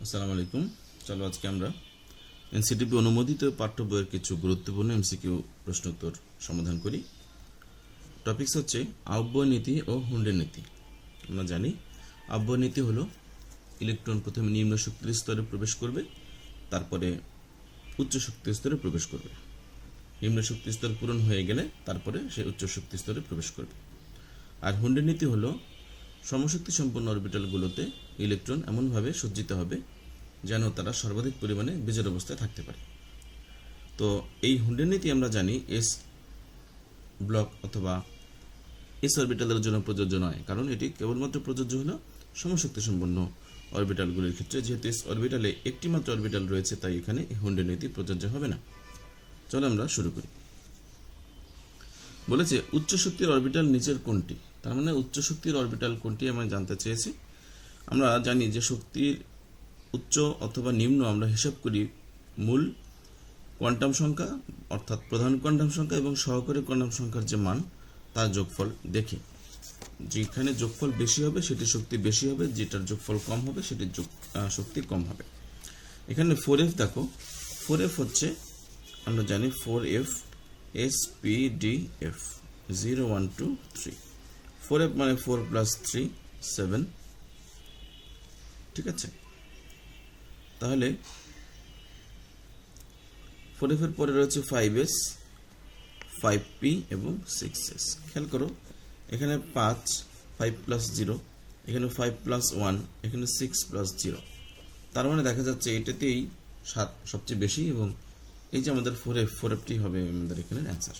আসসালামু আলাইকুম। চলো আজকে আমরা এনসিটিভি অনুমোদিত পাঠ্য বইয়ের কিছু গুরুত্বপূর্ণ এমসিকিউ প্রশ্নোত্তর সমাধান করি। টপিকস হচ্ছে আহ্বয় নীতি ও হুন্ডের নীতি। আমরা জানি আহ্বয় নীতি হলো ইলেকট্রন প্রথমে নিম্ন শক্তির স্তরে প্রবেশ করবে, তারপরে উচ্চ শক্তির স্তরে প্রবেশ করবে। নিম্ন শক্তি স্তর পূরণ হয়ে গেলে তারপরে সে উচ্চ শক্তি স্তরে প্রবেশ করবে। আর হুন্ডের নীতি হলো সমশক্তি সম্পন্ন অরবিটালগুলোতে ইলেকট্রন এমনভাবে সজ্জিত হবে যেন তারা সর্বাধিক পরিমাণে বেজের অবস্থায় থাকতে পারে। তো এই হুন্ডের নীতি আমরা জানি এস ব্লক অথবা এস অরবিটালের জন্য প্রযোজ্য নয়, কারণ এটি কেবলমাত্র প্রযোজ্য হলো সমশক্তি সম্পন্ন অরবিটালগুলির ক্ষেত্রে। যেহেতু এস অরবিটালে একটি মাত্র অরবিটাল রয়েছে, তাই এখানে হুন্ডের নীতি প্রযোজ্য হবে না। চলো আমরা শুরু করি। বলেছে উচ্চ শক্তির অরবিটাল নিচের কোনটি? তার মানে উচ্চ শক্তির অরবিটাল কোনটি আমরা জানতে চেয়েছি। আমরা জানি যে শক্তির উচ্চ অথবা নিম্ন আমরা হিসাব করি মূল কোয়ান্টাম সংখ্যা অর্থাৎ প্রধান কোয়ান্টাম সংখ্যা এবং সহকারী কোয়ান্টাম সংখ্যার যে মান তার যোগফল দেখি। যেখানে যোগফল বেশি হবে সেটি শক্তি বেশি হবে, যেটার যোগফল কম হবে সেটির শক্তি কম হবে। এখানে 4f দেখো, 4f হচ্ছে আমরা জানি 4f SPDF 0 1 2 3। 4f মানে 4 প্লাস 3 7, ঠিক আছে। তাহলে 4f এর পরে রয়েছে 5s 5p এবং 6s। খেয়াল করো এখানে 5 প্লাস 0, এখানে 5 প্লাস 1, এখানে 6 প্লাস 0। তার মানে দেখা যাচ্ছে এটাতেই 7 সবচেয়ে বেশি এবং এই যে আমাদের 4fটি হবে আমাদের এখানে অ্যান্সার।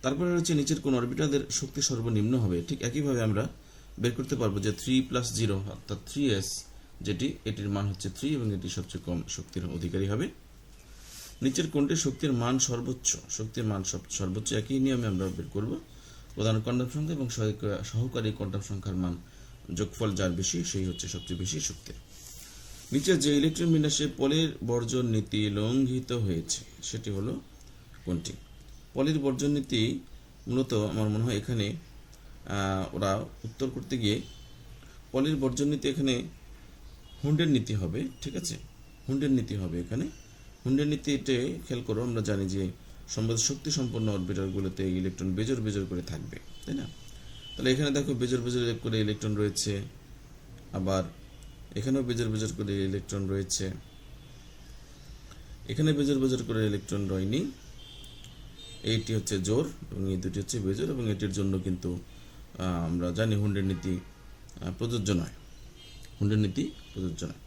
তারপরে রয়েছে নিচের কোন অরবিটালের শক্তি সর্বনিম্ন হবে। ঠিক একইভাবে আমরা বের করতে পারবো যে 3 প্লাস 0 অর্থাৎ 3s, যেটি এটির মান হচ্ছে 3 এবং এটি সবচেয়ে কম শক্তির অধিকারী হবে। নিচের কোনটি শক্তির মান সর্বোচ্চ? শক্তির মান সর্বোচ্চ একই নিয়মে আমরা বের করব। প্রধান কোয়ান্টাম সংখ্যা এবং সহকারী কোয়ান্টাম সংখ্যার মান যোগফল যার বেশি সেই হচ্ছে সবচেয়ে বেশি শক্তি। নিচে যে ইলেকট্রন বিন্যাসে পলির বর্জন নীতি লঙ্ঘিত হয়েছে সেটি হলো কোনটি? পলির বর্জন নীতি মূলত আমার মনে হয় এখানে ওরা উত্তর করতে গিয়ে পলির বর্জন নীতি এখানে হুন্ডের নীতি হবে, ঠিক আছে। হুন্ডের নীতি হবে এখানে। হুন্ডের নীতিতে খেয়াল করো আমরা জানি যে শক্তি সম্পন্ন অরবিটালগুলোতে ইলেকট্রন বেজোর বেজোর করে থাকবে, তাই না? তাহলে এখানে দেখো বেজোর বেজোর করে ইলেকট্রন রয়েছে, আবার এখানেও বেজোর বেজোর করে ইলেকট্রন রয়েছে, এখানে বেজোর বেজোর করে ইলেকট্রন রয়নি। এইটি হচ্ছে জোর এবং এই দুটি হচ্ছে বেজোর, এবং এটির জন্য কিন্তু আমরা জানি হুন্ডের নীতি প্রযোজ্য নয়। হুন্ডের নীতি প্রযোজ্য নয়।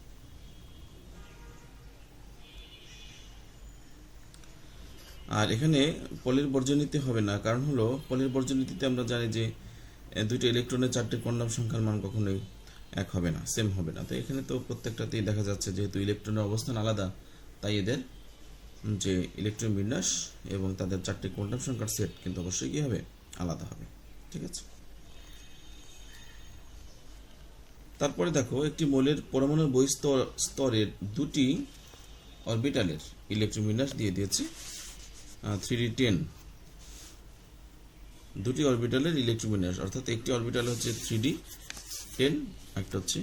আর এখানে পলির বর্জন নীতি হবে না, কারণ হলো পলির বর্জন নীতিতে আমরা জানি যে দুইটি ইলেকট্রনের 4টি কোয়ান্টাম সংখ্যার মান কখনোই এক হবে না, সেম হবে না। তো এখানে তো প্রত্যেকটাতেই দেখা যাচ্ছে যেহেতু ইলেকট্রনের অবস্থান আলাদা, তাই এদের যে ইলেকট্রন বিন্যাস এবং তাদের 4টি কোয়ান্টাম সংখ্যার সেট কিন্তু অবশ্যই কি হবে? আলাদা হবে, ঠিক আছে। তারপরে দেখো একটি মৌলের পরমাণুর স্তরের দুটি অরবিটালের ইলেকট্রন বিন্যাস দিয়ে দিয়েছে 3d10। দুটি অরবিটালের ইলেকট্রন বিন্যাস অর্থাৎ একটি অরবিটাল হচ্ছে 3d10, একটা হচ্ছে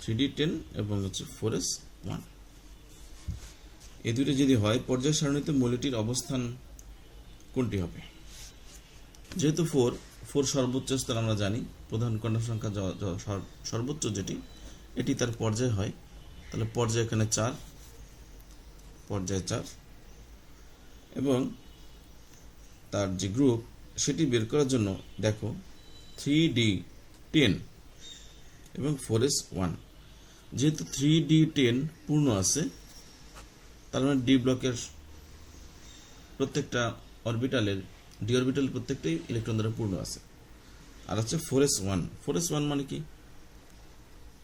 3d10 এবং হচ্ছে 4s1। এই দুটি যদি হয় পর্যায় সারণীতে মৌলটির অবস্থান কোনটি হবে? যেহেতু 4 সর্বোচ্চ স্তর আমরা জানি, প্রধান কোয়ান্টাম সংখ্যা সর্বোচ্চ যেটি এটি তার পর্যায় হয়, তাহলে পর্যায় এখানে 4, পর্যায় 4 এবং তার যে গ্রুপ সেটি বের করার জন্য দেখো 3d10 এবং 4s1। যেহেতু 3d10 পূর্ণ আছে, তার মানে ডি ব্লকের প্রত্যেকটা অরবিটালের ডি অরবিটাল প্রত্যেকটাই ইলেকট্রন দ্বারা পূর্ণ আছে। আর হচ্ছে 4s1। 4s1 মানে কি?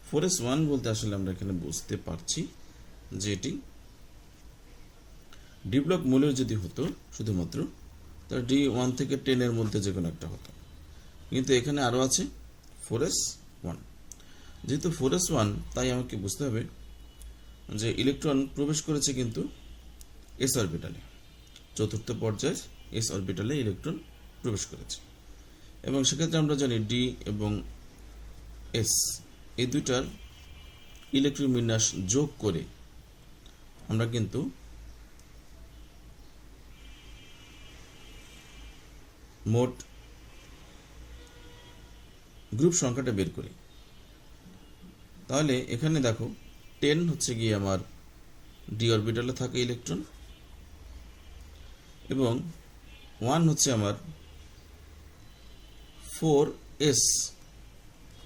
4s1 বলতে আসলে আমরা এখানে বুঝতে পারছি যে এটি ডি ব্লক মৌলের যদি হতো শুধুমাত্র, তাহলে D1 থেকে 10 এর মধ্যে যে কোনো একটা হতো, কিন্তু এখানে আরো আছে 4s1। যেহেতু 4s1, তাই আমাকে বুঝতে হবে যে ইলেকট্রন প্রবেশ করেছে কিন্তু এস অরবিটালে, চতুর্থ পর্যায়ের এস অরবিটালে ইলেকট্রন প্রবেশ করেছে। এবং সেক্ষেত্রে আমরা জানি ডি এবং এস এই দুইটার ইলেকট্রন বিন্যাস যোগ করে আমরা কিন্তু মোট গ্রুপ সংখ্যাটা বের করি। তাহলে এখানে দেখো 10 হচ্ছে গিয়ে আমার ডি অরবিটালে থাকা ইলেকট্রন এবং 1 হচ্ছে আমার 4s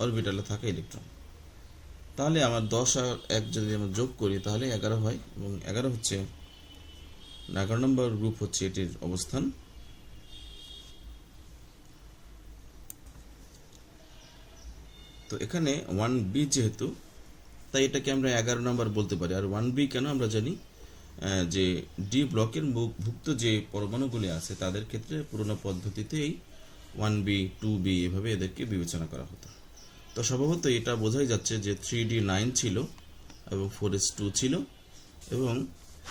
অরবিটালে থাকা ইলেকট্রন। তাহলে আমার 10 আর 1 যদি আমরা যোগ করি তাহলে 11 হয় এবং 11 হচ্ছে 11 নম্বর গ্রুপ হচ্ছে এটির অবস্থান। তো এখানে 1b যেহেতু, তাই এটাকে আমরা 11 নম্বর বলতে পারি। আর 1b কেন আমরা জানি যে ডি ব্লকের ভুক্ত যে পরমাণুগুলি আছে তাদের ক্ষেত্রে পুরোনো পদ্ধতিতে এই 1b 2b এভাবে এদেরকে বিবেচনা করা হতো। তো স্বভাবত এটা বোঝাই যাচ্ছে যে 3d9 ছিল এবং 4s2 ছিল এবং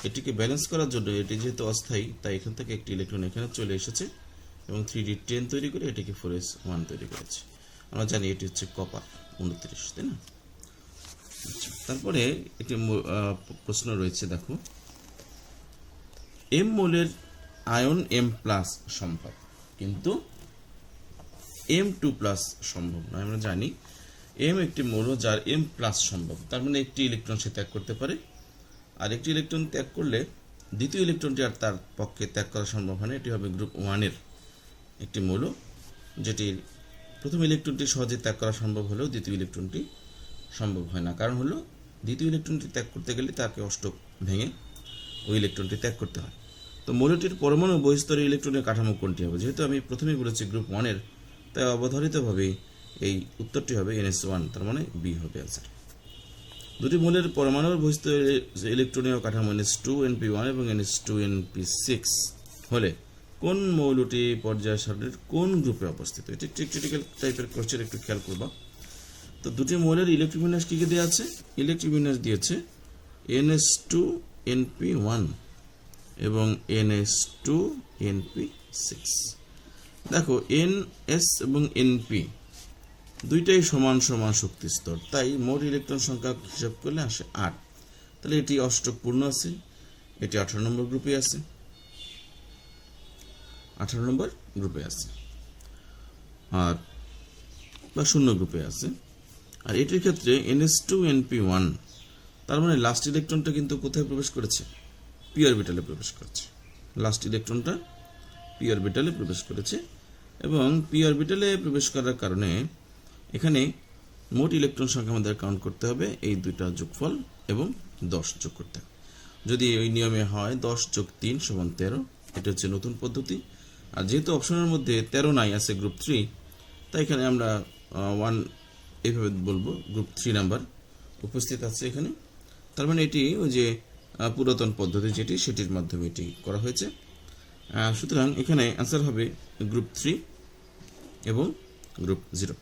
এটিকে ব্যালেন্স করার জন্য এটি যেহেতু অস্থায়ী তাই এখান থেকে একটি ইলেকট্রন এখানে চলে এসেছে এবং 3d10 তৈরি করে এটিকে 4s1 তৈরি করেছে। আমরা জানি এটি হচ্ছে কপার 29, তাই না? তারপরে একটি প্রশ্ন রয়েছে, দেখো এম মোলের আয়ন M+ সম্ভব কিন্তু M2+ সম্ভব নয়। আমরা জানি M একটি মৌল যার M+ সম্ভব, তার মানে একটি ইলেকট্রন সে ত্যাগ করতে পারে, আর একটি ইলেকট্রন ত্যাগ করলে দ্বিতীয় ইলেকট্রনটি আর তার পক্ষে ত্যাগ করা সম্ভব হয় না। এটি হবে গ্রুপ 1-এর একটি মৌল, যেটির প্রথম ইলেকট্রনটি সহজে ত্যাগ করা সম্ভব হলেও দ্বিতীয় ইলেকট্রনটি সম্ভব হয় না। কারণ হলো দ্বিতীয় ইলেকট্রনটি ত্যাগ করতে গেলে তাকে অষ্টক ভেঙে ওই ইলেকট্রনটি ত্যাগ করতে হয়। তো মৌলটির পরমাণু বহিস্তরের ইলেকট্রনের কাঠামো কোনটি হবে? যেহেতু আমি প্রথমেই বলেছি গ্রুপ 1-এর, তাই অবধারিতভাবে এই উত্তরটি হবে NS1, তার মানে বি হবে আনসার। দুটি মৌলের পরমাণুর বহিস্তরের ইলেকট্রনীয় কাঠামো NS2np1 এবং NS2np6 হলে কোন মৌলটি পর্যায় সারণীর কোন গ্রুপে অবস্থিত? এটি ক্রিটিক্যাল টাইপের কোশ্চেন, একটু খেয়াল করবা। তো দুটি মৌলের ইলেকট্রিক বিন্যাস কি কি দেওয়া আছে? ইলেকট্রিক বিন্যাস দিয়েছে NS2np1 এবং NS2np6। দেখো NS এবং NP দুইটাই সমান সমান শক্তি স্তর, তাই মোট ইলেকট্রন সংখ্যা হিসাব করলে আসে 8। তাহলে এটি অষ্টক পূর্ণ আছে, এটি 18 নম্বর গ্রুপে আছে, 18 নম্বর গ্রুপে আছে আর বা শূন্য গ্রুপে আছে। আর এটির ক্ষেত্রে NS2np1, তার মানে লাস্ট ইলেকট্রনটা কিন্তু কোথায় প্রবেশ করেছে? পি অরবিটালে প্রবেশ করেছে। লাস্ট ইলেকট্রনটা পি অরবিটালে প্রবেশ করেছে এবং পি অরবিটালে প্রবেশ করার কারণে এখানে মোট ইলেকট্রন সংখ্যা আমাদের কাউন্ট করতে হবে, এই দুইটা যোগফল এবং 10 যোগ করতে হবে। যদি ওই নিয়মে হয় 10 যোগ 3 সমান 13, এটা হচ্ছে নতুন পদ্ধতি। আর যেহেতু অপশনের মধ্যে 13 নাই, আছে গ্রুপ 3, তাই এখানে আমরা 1 এইভাবে বলবো, গ্রুপ 3 নাম্বার উপস্থিত আছে এখানে। তার মানে এটি ওই যে পুরাতন পদ্ধতি যেটি, সেটির মাধ্যমে এটি করা হয়েছে। সুতরাং এখানে অ্যান্সার হবে গ্রুপ 3 এবং গ্রুপ 0।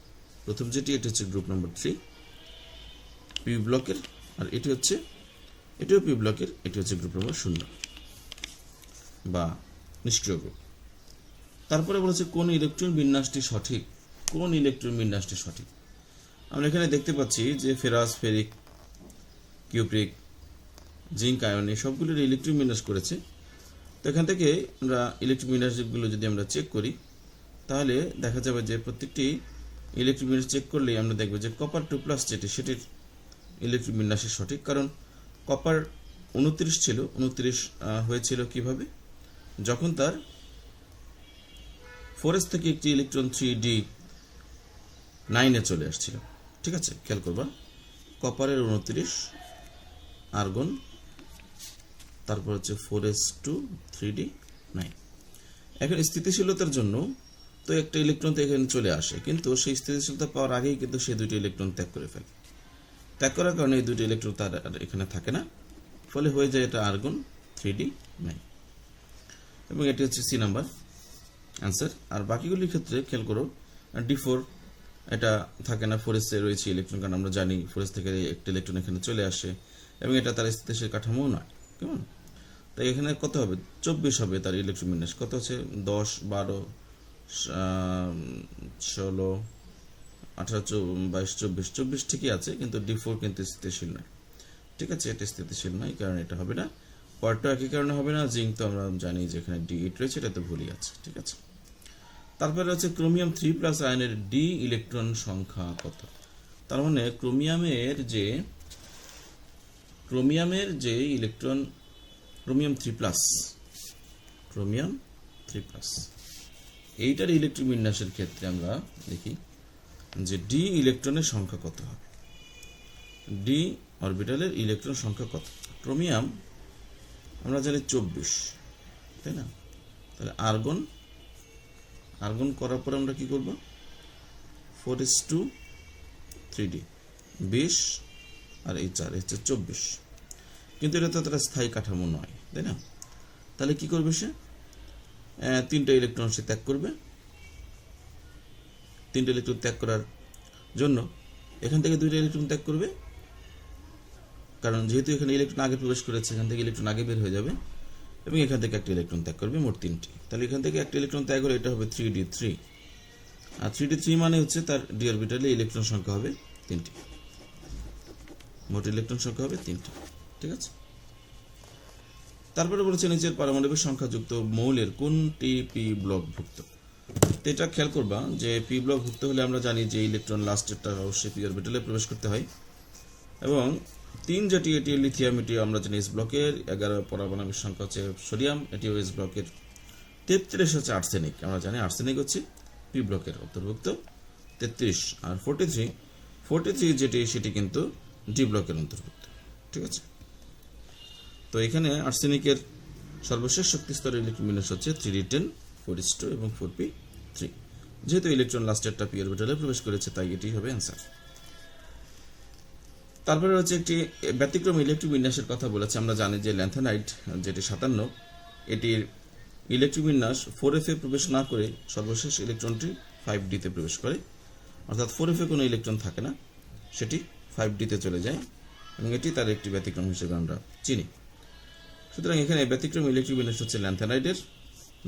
প্রথম যেটি, এটি হচ্ছে গ্রুপ নাম্বার 3 পি ব্লকের, আর এটি হচ্ছে এটিও পি ব্লকের, এটি হচ্ছে গ্রুপ নাম্বার 0 বা নিষ্ক্রিয় গ্রুপ। তারপরে বলেছে কোন ইলেকট্রন বিন্যাসটি সঠিক? কোন ইলেকট্রন বিন্যাসটি সঠিক? আমরা এখানে দেখতে পাচ্ছি যে ferrous, ferric, cupric, zinc ion সবগুলোর ইলেকট্রন বিন্যাস করেছে। তো এখান থেকে আমরা ইলেকট্রন বিন্যাসগুলো যদি আমরা চেক করি তাহলে দেখা যাবে যে প্রত্যেকটি ইলেকট্রন বিন্যাস চেক করলেই আমরা দেখব যে কপার 2+ যেটি, সেটির ইলেকট্রন বিন্যাসের সঠিক। কারণ কপার 29 ছিল, 29 হয়েছিল কিভাবে? যখন তার 4s থেকে একটি ইলেকট্রন 3d9 চলে আসছিল। ঠিক আছে, খেয়াল করবা, কপারের 29, আর্গন, তারপর হচ্ছে 4s2 3d9। এখন স্থিতিশীলতার জন্য তো একটা ইলেকট্রন তো এখানে চলে আসে, কিন্তু সেই স্থিতিশীলতা পাওয়ার আগেই কিন্তু সে দুইটি ইলেকট্রন ত্যাগ করে ফেলে। ত্যাগ করার কারণে এই দুটি ইলেকট্রন তার এখানে থাকে না, ফলে হয়ে যায় এটা আর্গন 3d9 এবং এটি হচ্ছে সি নাম্বার অ্যান্সার। আর বাকিগুলির ক্ষেত্রে খেয়াল করো, D4 এটা থাকে না, 4s রয়েছে ইলেকট্রন, কারণ আমরা জানি 4s থেকে একটা ইলেকট্রন এখানে চলে আসে এবং এটা তার স্থিতিশীল কাঠামো নয়। কেমন? তাই এখানে কত হবে? 24 হবে তার ইলেকট্রন বিন্যাস। কত হচ্ছে? 10, 12, 16, 18, 22, 24 ঠিকই আছে, কিন্তু D4 কিন্তু স্থিতিশীল নয়। ঠিক আছে, এটা স্থিতিশীল নয়, কারণ এটা হবে না। পরটা একই কারণে হবে না। জিঙ্ক তো আমরা জানি যে এখানে D8 রয়েছে, এটা তো ভুলই আছে। ঠিক আছে, তারপরে হচ্ছে ক্রোমিয়াম 3+ আয়নের ডি ইলেকট্রন সংখ্যা কত। তার মানে ক্রোমিয়ামের যে ইলেকট্রন ক্রোমিয়াম 3+, এইটার ইলেকট্রন বিন্যাসের ক্ষেত্রে আমরা দেখি যে ডি ইলেকট্রনের সংখ্যা কত হবে। ডি অরবিটালের ইলেকট্রন সংখ্যা কত? ক্রোমিয়াম আমরা জানি 24, তাই না? তাহলে আর্গন করার পর আমরা কি করব? 4:3D 20 আর এই 4 হচ্ছে 24, কিন্তু এটা তো একটা স্থায়ী কাঠামো নয়, তাই না? তাহলে কি করবে সে? 3টা ইলেকট্রন সে ত্যাগ করবে। 3টা ইলেকট্রন ত্যাগ করার জন্য এখান থেকে 2টা ইলেকট্রন ত্যাগ করবে, কারণ যেহেতু এখানে ইলেকট্রন আগে প্রবেশ করেছে, এখান থেকে ইলেকট্রন আগে বের হয়ে যাবে, এবং এখান থেকে একটা ইলেকট্রন ত্যাগ করবে, মোট 3টি। তাহলে এখান থেকে একটা ইলেকট্রন ত্যাগ হলে এটা হবে 3D3, আর 3D3 মানে হচ্ছে তার ডি অরবিটালে ইলেকট্রন সংখ্যা হবে 3টি, মোট ইলেকট্রন সংখ্যা হবে 3টি। ঠিক আছে, তারপরে বলেছে নিচের পারমাণবিক সংখ্যাযুক্ত মৌলের কোনটি পি ব্লক ভুক্ত। তো এটা খেয়াল করবা যে পি ব্লক ভুক্ত হলে আমরা জানি যে ইলেকট্রন লাস্টেরটা অবশ্যই পি অরবিটালে প্রবেশ করতে হয়, এবং 3 যেটি এটি লিথিয়াম, এটি আমরা জানি এস ব্লকের। 11 পারমাণবিক সংখ্যা হচ্ছে সোডিয়াম, এটিও এস ব্লকের। 33 হচ্ছে আর্সেনিক, আমরা জানি আর্সেনিক হচ্ছে পি ব্লকের অন্তর্ভুক্ত 33, আর 43 যেটি সেটি কিন্তু ডি ব্লকের অন্তর্ভুক্ত। ঠিক আছে, তো এখানে আর্সেনিকের সর্বশেষ শক্তি স্তরের ইলেকট্রন বিন্যাস হচ্ছে 3D10, 4s2 এবং 4p3। যেহেতু ইলেকট্রন লাস্টেরটা পি অরবিটালে প্রবেশ করেছে, তাই এটি হবে অ্যান্সার। তারপরে হচ্ছে একটি ব্যতিক্রম ইলেকট্রন বিন্যাসের কথা বলেছে। আমরা জানি যে ল্যান্থানাইট যেটি 57, এটির ইলেকট্রন বিন্যাস 4f এ প্রবেশ না করে সর্বশেষ ইলেকট্রনটি 5d তে প্রবেশ করে, অর্থাৎ 4f এ কোনো ইলেকট্রন থাকে না, সেটি 5d তে চলে যায়, এবং এটি তার একটি ব্যতিক্রম হিসেবে আমরা চিনি। সুতরাং এখানে ব্যতিক্রম ইলেকট্রন বিন্যাস হচ্ছে ল্যান্থানাইটের।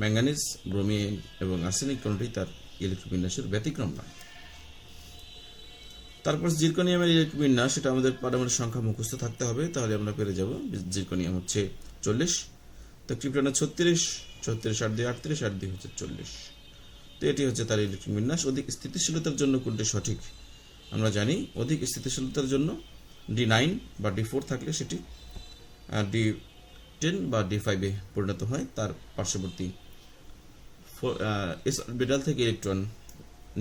ম্যাঙ্গানিজ, ব্রোমিন এবং আর্সেনিক কোনটি তার ইলেকট্রন বিন্যাসের ব্যতিক্রম নয়। তারপর জিরকনিয়ামের ইলেকট্রন বিন্যাস, সেটা আমাদের পারমাণবিক সংখ্যা মুখস্থ থাকতে হবে, তাহলে আমরা পেরে যাব। জিরকনিয়াম হচ্ছে 40, তো ক্রিপ্টনের 36, 8 দিয়ে 38, 8 দিয়ে হচ্ছে 40। তো এটি হচ্ছে তার ইলেকট্রন বিন্যাস। অধিক স্থিতিশীলতার জন্য কোনটি সঠিক? আমরা জানি অধিক স্থিতিশীলতার জন্য D9 বা D4 থাকলে সেটি D10 বা D5 এ পরিণত হয়, তার পার্শ্ববর্তী এস অরবিটাল থেকে ইলেকট্রন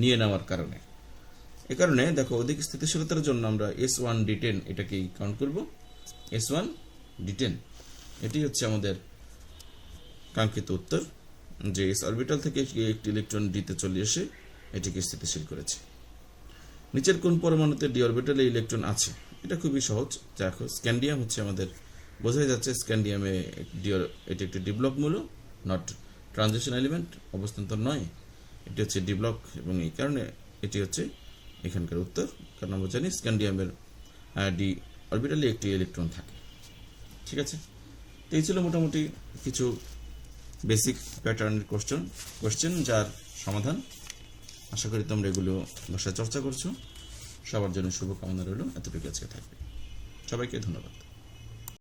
নিয়ে নেওয়ার কারণে। এ কারণে দেখো, অধিক স্থিতিশীলতার জন্য আমরা S1D10 এটাকেই কাউন্ট করব। S1D10 এটি হচ্ছে আমাদের কাঙ্ক্ষিত উত্তর, যে এস অরবিটাল থেকে একটি ইলেকট্রন ডিতে চলে এসে এটিকে স্থিতিশীল করেছে। নিচের কোন পরমাণুতে ডি অরবিটালে ইলেকট্রন আছে? এটা খুবই সহজ। দেখো, স্ক্যান্ডিয়াম হচ্ছে আমাদের, বোঝাই যাচ্ছে স্ক্যান্ডিয়ামে এটি একটি ডি ব্লক মূল, নট ট্রানজিশন এলিমেন্ট, অবস্থান্তর নয়, এটি হচ্ছে ডি ব্লক, এবং এই কারণে এটি হচ্ছে এখানকার উত্তর। কারণ আমরা জানি স্ক্যান্ডিয়ামের ডি অরবিটালে একটি ইলেকট্রন থাকে। ঠিক আছে, তো এই ছিল মোটামুটি কিছু বেসিক প্যাটার্নের কোশ্চেন, যার সমাধান। আশা করি তোমরা এগুলো বাসায় চর্চা করছো। সবার জন্য শুভকামনা রইল। এতটুকু আজকে থাকবে। সবাইকে ধন্যবাদ।